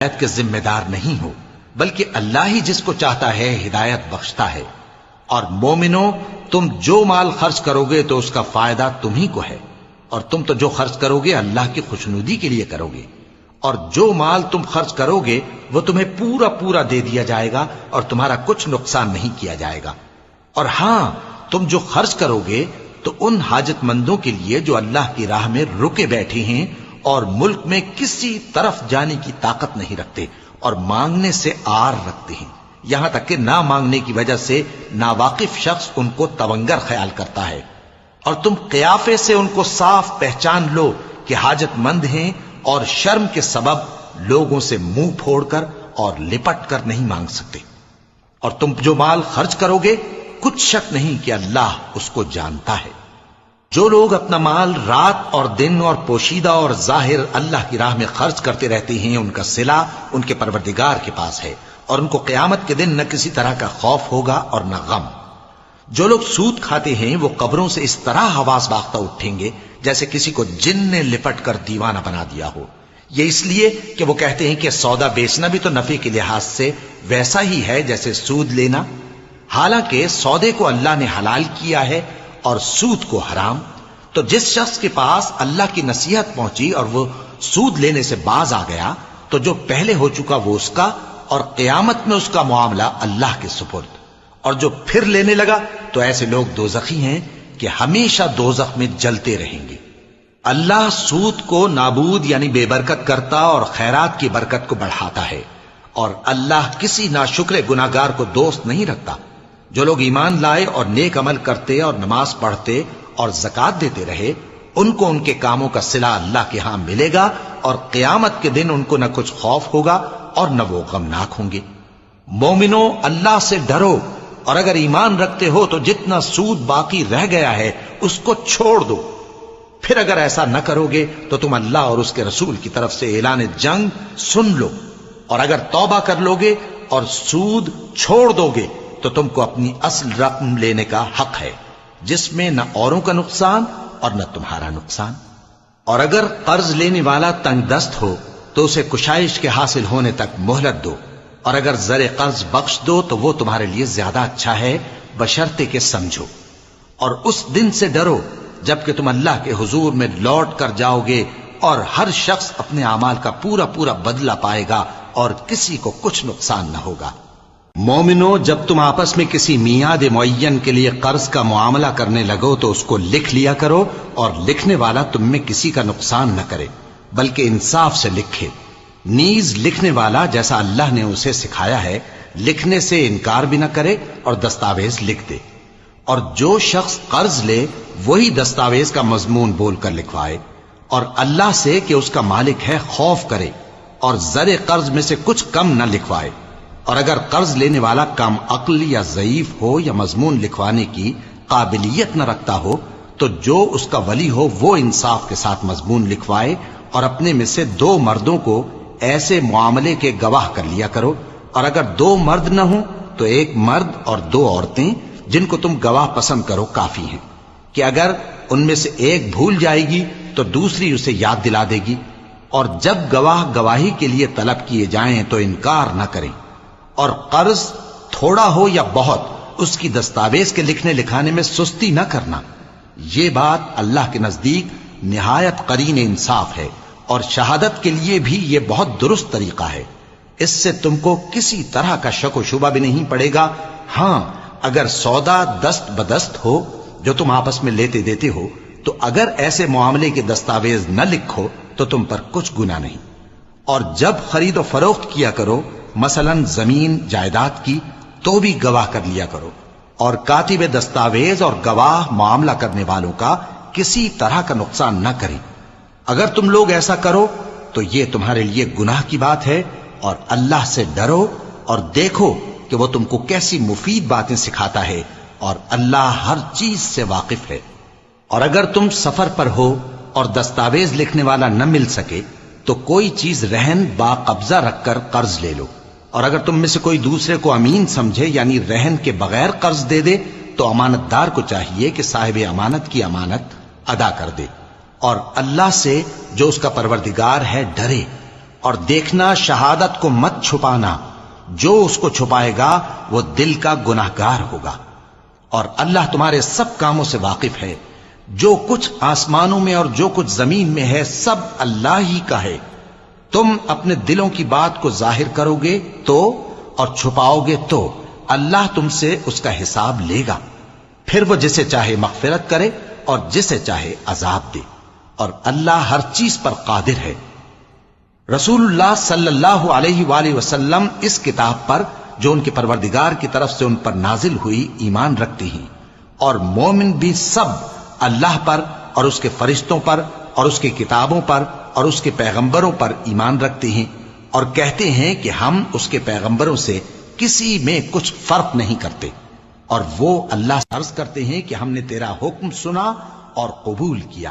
ہدایت کے ذمہ دار نہیں ہو، بلکہ اللہ ہی جس کو چاہتا ہے ہدایت بخشتا ہے۔ اور مومنو، تم جو مال خرچ کرو گے تو اس کا فائدہ تمہیں کو ہے، اور تم تو جو خرچ کرو گے اللہ کی خوشنودی کے لیے کرو گے، اور جو مال تم خرچ کرو گے وہ تمہیں پورا پورا دے دیا جائے گا اور تمہارا کچھ نقصان نہیں کیا جائے گا۔ اور ہاں، تم جو خرچ کرو گے تو ان حاجت مندوں کے لیے جو اللہ کی راہ میں رکے بیٹھے ہیں اور ملک میں کسی طرف جانے کی طاقت نہیں رکھتے اور مانگنے سے آر رکھتے ہیں، یہاں تک کہ نہ مانگنے کی وجہ سے ناواقف شخص ان کو تونگر خیال کرتا ہے، اور تم قیافے سے ان کو صاف پہچان لو کہ حاجت مند ہیں اور شرم کے سبب لوگوں سے منہ پھوڑ کر اور لپٹ کر نہیں مانگ سکتے۔ اور تم جو مال خرچ کرو گے کچھ شک نہیں کہ اللہ اس کو جانتا ہے۔ جو لوگ اپنا مال رات اور دن اور پوشیدہ اور ظاہر اللہ کی راہ میں خرچ کرتے رہتے ہیں، ان کا صلہ ان کے پروردگار کے پاس ہے، اور ان کو قیامت کے دن نہ کسی طرح کا خوف ہوگا اور نہ غم۔ جو لوگ سود کھاتے ہیں وہ قبروں سے اس طرح حواس باختہ اٹھیں گے جیسے کسی کو جن نے لپٹ کر دیوانہ بنا دیا ہو، یہ اس لیے کہ وہ کہتے ہیں کہ سودا بیچنا بھی تو نفع کے لحاظ سے ویسا ہی ہے جیسے سود لینا، حالانکہ سودے کو اللہ نے حلال کیا ہے اور سود کو حرام۔ تو جس شخص کے پاس اللہ کی نصیحت پہنچی اور وہ سود لینے سے باز آ گیا تو جو پہلے ہو چکا وہ اس کا، اور قیامت میں اس کا معاملہ اللہ کے سپرد۔ اور جو پھر لینے لگا تو ایسے لوگ دوزخی ہیں کہ ہمیشہ دوزخ میں جلتے رہیں گے۔ اللہ سود کو نابود یعنی بے برکت کرتا اور خیرات کی برکت کو بڑھاتا ہے، اور اللہ کسی ناشکر گناہگار کو دوست نہیں رکھتا۔ جو لوگ ایمان لائے اور نیک عمل کرتے اور نماز پڑھتے اور زکوٰۃ دیتے رہے، ان کو ان کے کاموں کا صلہ اللہ کے ہاں ملے گا، اور قیامت کے دن ان کو نہ کچھ خوف ہوگا اور نہ وہ غمناک ہوں گے۔ مومنو، اللہ سے ڈرو، اور اگر ایمان رکھتے ہو تو جتنا سود باقی رہ گیا ہے اس کو چھوڑ دو۔ پھر اگر ایسا نہ کرو گے تو تم اللہ اور اس کے رسول کی طرف سے اعلان جنگ سن لو، اور اگر توبہ کر لو گے اور سود چھوڑ دو گے تو تم کو اپنی اصل رقم لینے کا حق ہے، جس میں نہ اوروں کا نقصان اور نہ تمہارا نقصان۔ اور اگر قرض لینے والا تنگ دست ہو تو اسے کشائش کے حاصل ہونے تک مہلت دو، اور اگر زر قرض بخش دو تو وہ تمہارے لیے زیادہ اچھا ہے، بشرطے کہ سمجھو۔ اور اس دن سے ڈرو جبکہ تم اللہ کے حضور میں لوٹ کر جاؤ گے، اور ہر شخص اپنے اعمال کا پورا پورا بدلہ پائے گا اور کسی کو کچھ نقصان نہ ہوگا۔ مومنو، جب تم آپس میں کسی میعاد معین کے لیے قرض کا معاملہ کرنے لگو تو اس کو لکھ لیا کرو، اور لکھنے والا تم میں کسی کا نقصان نہ کرے بلکہ انصاف سے لکھے۔ نیز لکھنے والا جیسا اللہ نے اسے سکھایا ہے لکھنے سے انکار بھی نہ کرے اور دستاویز لکھ دے۔ اور جو شخص قرض لے وہی دستاویز کا مضمون بول کر لکھوائے، اور اللہ سے کہ اس کا مالک ہے خوف کرے، اور زر قرض میں سے کچھ کم نہ لکھوائے۔ اور اگر قرض لینے والا کم عقل یا ضعیف ہو یا مضمون لکھوانے کی قابلیت نہ رکھتا ہو تو جو اس کا ولی ہو وہ انصاف کے ساتھ مضمون لکھوائے، اور اپنے میں سے 2 مردوں کو ایسے معاملے کے گواہ کر لیا کرو، اور اگر 2 مرد نہ ہوں تو 1 مرد اور 2 عورتیں جن کو تم گواہ پسند کرو کافی ہیں، کہ اگر ان میں سے ایک بھول جائے گی تو دوسری اسے یاد دلا دے گی۔ اور جب گواہ گواہی کے لیے طلب کیے جائیں تو انکار نہ کریں۔ اور قرض تھوڑا ہو یا بہت اس کی دستاویز کے لکھنے لکھانے میں سستی نہ کرنا، یہ بات اللہ کے نزدیک نہایت قرین انصاف ہے، اور شہادت کے لیے بھی یہ بہت درست طریقہ ہے۔ اس سے تم کو کسی طرح کا شک و شبہ بھی نہیں پڑے گا۔ ہاں، اگر سودا دست بدست ہو جو تم آپس میں لیتے دیتے ہو تو اگر ایسے معاملے کے دستاویز نہ لکھو تو تم پر کچھ گناہ نہیں۔ اور جب خرید و فروخت کیا کرو، مثلا زمین جائیداد کی، تو بھی گواہ کر لیا کرو، اور کاتب دستاویز اور گواہ معاملہ کرنے والوں کا کسی طرح کا نقصان نہ کریں۔ اگر تم لوگ ایسا کرو تو یہ تمہارے لیے گناہ کی بات ہے، اور اللہ سے ڈرو اور دیکھو کہ وہ تم کو کیسی مفید باتیں سکھاتا ہے، اور اللہ ہر چیز سے واقف ہے۔ اور اگر تم سفر پر ہو اور دستاویز لکھنے والا نہ مل سکے تو کوئی چیز رہن با قبضہ رکھ کر قرض لے لو، اور اگر تم میں سے کوئی دوسرے کو امین سمجھے یعنی رہن کے بغیر قرض دے دے تو امانت دار کو چاہیے کہ صاحب امانت کی امانت ادا کر دے، اور اللہ سے جو اس کا پروردگار ہے ڈرے، اور دیکھنا شہادت کو مت چھپانا، جو اس کو چھپائے گا وہ دل کا گناہگار ہوگا۔ اور اللہ تمہارے سب کاموں سے واقف ہے، جو کچھ آسمانوں میں اور جو کچھ زمین میں ہے سب اللہ ہی کا ہے۔ تم اپنے دلوں کی بات کو ظاہر کرو گے تو اور چھپاؤ گے تو اللہ تم سے اس کا حساب لے گا، پھر وہ جسے چاہے مغفرت کرے اور جسے چاہے عذاب دے، اور اللہ ہر چیز پر قادر ہے۔ رسول اللہ صلی اللہ علیہ وآلہ وسلم اس کتاب پر جو ان کے پروردگار کی طرف سے ان پر نازل ہوئی ایمان رکھتی ہیں، اور مومن بھی سب اللہ پر اور اس کے فرشتوں پر اور اس کی کتابوں پر اور اس کے پیغمبروں پر ایمان رکھتے ہیں، اور کہتے ہیں کہ ہم اس کے پیغمبروں سے کسی میں کچھ فرق نہیں کرتے، اور وہ اللہ سے عرض کرتے ہیں کہ ہم نے تیرا حکم سنا اور قبول کیا۔